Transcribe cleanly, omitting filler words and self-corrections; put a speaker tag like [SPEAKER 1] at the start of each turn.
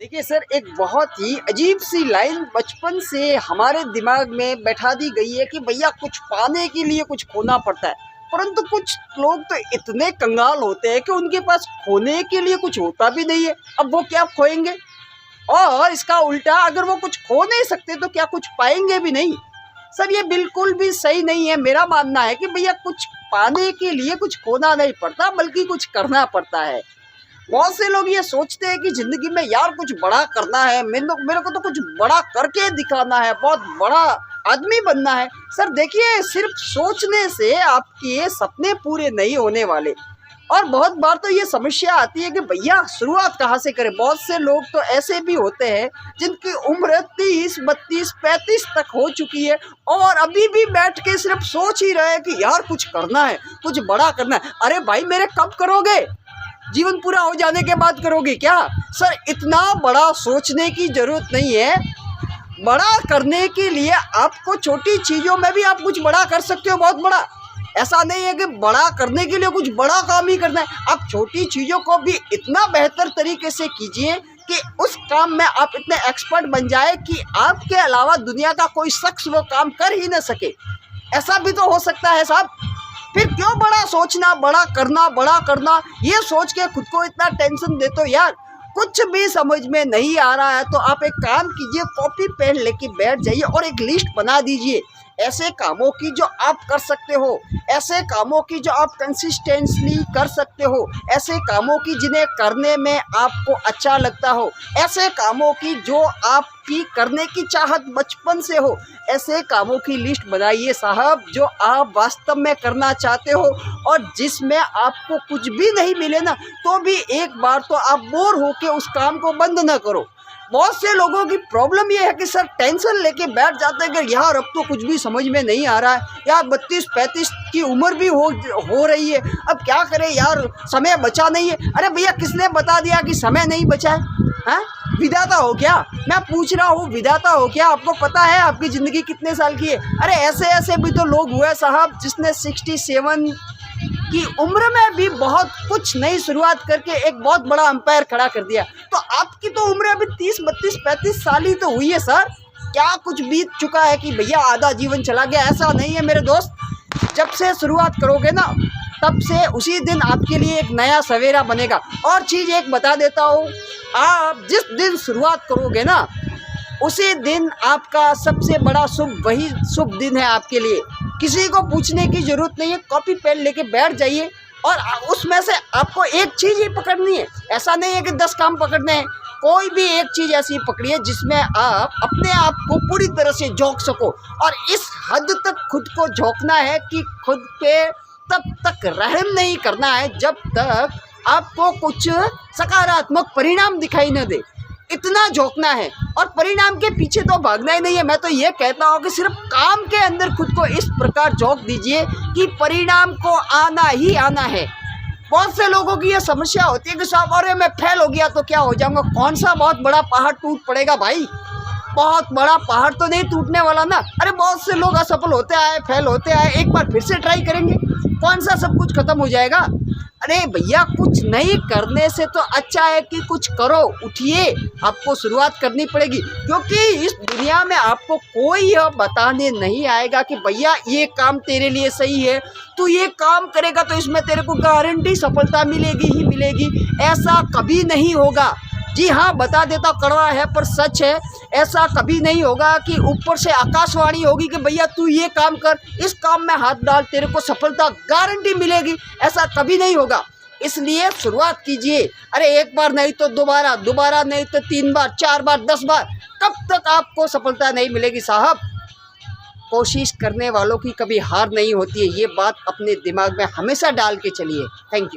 [SPEAKER 1] देखिए सर, एक बहुत ही अजीब सी लाइन बचपन से हमारे दिमाग में बैठा दी गई है कि भैया कुछ पाने के लिए कुछ खोना पड़ता है। परंतु कुछ लोग तो इतने कंगाल होते हैं कि उनके पास खोने के लिए कुछ होता भी नहीं है। अब वो क्या खोएंगे? और इसका उल्टा, अगर वो कुछ खो नहीं सकते तो क्या कुछ पाएंगे भी नहीं? सर, ये बिल्कुल भी सही नहीं है। मेरा मानना है कि भैया कुछ पाने के लिए कुछ खोना नहीं पड़ता, बल्कि कुछ करना पड़ता है। बहुत से लोग ये सोचते हैं कि ज़िंदगी में यार कुछ बड़ा करना है, मेरे को तो कुछ बड़ा करके दिखाना है, बहुत बड़ा आदमी बनना है। सर देखिए, सिर्फ सोचने से आपके सपने पूरे नहीं होने वाले। और बहुत बार तो ये समस्या आती है कि भैया शुरुआत कहाँ से करें। बहुत से लोग तो ऐसे भी होते हैं जिनकी उम्र 30, 32, 35 तक हो चुकी है और अभी भी बैठ के सिर्फ सोच ही रहे हैं कि यार कुछ करना है, कुछ बड़ा करना है। अरे भाई, मेरे कब करोगे? जीवन पूरा हो जाने के बाद करोगे क्या? सर, इतना बड़ा सोचने की ज़रूरत नहीं है। बड़ा करने के लिए आपको छोटी चीज़ों में भी आप कुछ बड़ा कर सकते हो, बहुत बड़ा। ऐसा नहीं है कि बड़ा करने के लिए कुछ बड़ा काम ही करना है। आप छोटी चीज़ों को भी इतना बेहतर तरीके से कीजिए कि उस काम में आप इतने एक्सपर्ट बन जाए कि आपके अलावा दुनिया का कोई शख्स वो काम कर ही ना सके। ऐसा भी तो हो सकता है साहब। फिर क्यों बड़ा सोचना, बड़ा करना, ये सोच के खुद को इतना टेंशन देते हो यार। कुछ भी समझ में नहीं आ रहा है तो आप एक काम कीजिए, कॉपी पेन लेके बैठ जाइए और एक लिस्ट बना दीजिए ऐसे कामों की जो आप कर सकते हो, ऐसे कामों की जो आप कंसिस्टेंटली कर सकते हो, ऐसे कामों की जिन्हें करने में आपको अच्छा लगता हो, ऐसे कामों की जो आपकी करने की चाहत बचपन से हो। ऐसे कामों की लिस्ट बनाइए साहब जो आप वास्तव में करना चाहते हो और जिसमें आपको कुछ भी नहीं मिले ना तो भी एक बार तो आप बोर होके उस काम को बंद ना करो। बहुत से लोगों की प्रॉब्लम ये है कि सर टेंशन लेके बैठ जाते हैं कि यार अब तो कुछ भी समझ में नहीं आ रहा है, यार 32-35 की उम्र भी हो रही है, अब क्या करें यार, समय बचा नहीं है। अरे भैया, किसने बता दिया कि समय नहीं बचा है? हाँ, विधाता हो क्या? मैं पूछ रहा हूँ, विधाता हो क्या? आपको पता है आपकी ज़िंदगी कितने साल की है? अरे ऐसे भी तो लोग हुए साहब जिसने 67 की उम्र में भी बहुत कुछ नई शुरुआत करके एक बहुत बड़ा अंपायर खड़ा कर दिया। तो आपकी तो उम्र अभी 30, 32, 35 साल ही तो हुई है सर। क्या कुछ बीत चुका है कि भैया आधा जीवन चला गया? ऐसा नहीं है मेरे दोस्त। जब से शुरुआत करोगे ना तब से उसी दिन आपके लिए एक नया सवेरा बनेगा। और चीज़ एक बता देता हूँ, आप जिस दिन शुरुआत करोगे ना उसी दिन आपका सबसे बड़ा वही शुभ दिन है आपके लिए। किसी को पूछने की ज़रूरत नहीं है, कॉपी पेन लेके बैठ जाइए और उसमें से आपको एक चीज़ ही पकड़नी है। ऐसा नहीं है कि 10 काम पकड़ने हैं, कोई भी एक चीज़ ऐसी पकड़िए जिसमें आप अपने आप को पूरी तरह से झोंक सको। और इस हद तक खुद को झोंकना है कि खुद पे तब तक रहम नहीं करना है जब तक आपको कुछ सकारात्मक परिणाम दिखाई न दे। इतना झोंकना है और परिणाम के पीछे तो भागना ही नहीं है। मैं तो ये कहता हूँ कि सिर्फ काम के अंदर खुद को इस प्रकार झोंक दीजिए कि परिणाम को आना ही आना है। बहुत से लोगों की ये समस्या होती है कि साहब अरे मैं फेल हो गया तो क्या हो जाऊंगा? कौन सा बहुत बड़ा पहाड़ टूट पड़ेगा भाई? बहुत बड़ा पहाड़ तो नहीं टूटने वाला ना। अरे बहुत से लोग असफल होते आए, फेल होते आए, एक बार फिर से ट्राई करेंगे, कौन सा सब कुछ खत्म हो जाएगा? अरे भैया, कुछ नहीं करने से तो अच्छा है कि कुछ करो, उठिए, आपको शुरुआत करनी पड़ेगी। क्योंकि इस दुनिया में आपको कोई यह बताने नहीं आएगा कि भैया ये काम तेरे लिए सही है, तू ये काम करेगा तो इसमें तेरे को गारंटी सफलता मिलेगी ही मिलेगी। ऐसा कभी नहीं होगा। जी हाँ, बता देता, कड़वा है पर सच है। ऐसा कभी नहीं होगा कि ऊपर से आकाशवाणी होगी कि भैया तू ये काम कर, इस काम में हाथ डाल, तेरे को सफलता गारंटी मिलेगी। ऐसा कभी नहीं होगा। इसलिए शुरुआत कीजिए। अरे एक बार नहीं तो दोबारा, दोबारा नहीं तो 3 बार, 4 बार, 10 बार, कब तक आपको सफलता नहीं मिलेगी साहब? कोशिश करने वालों की कभी हार नहीं होती है। ये बात अपने दिमाग में हमेशा डाल के चलिए। Thank you.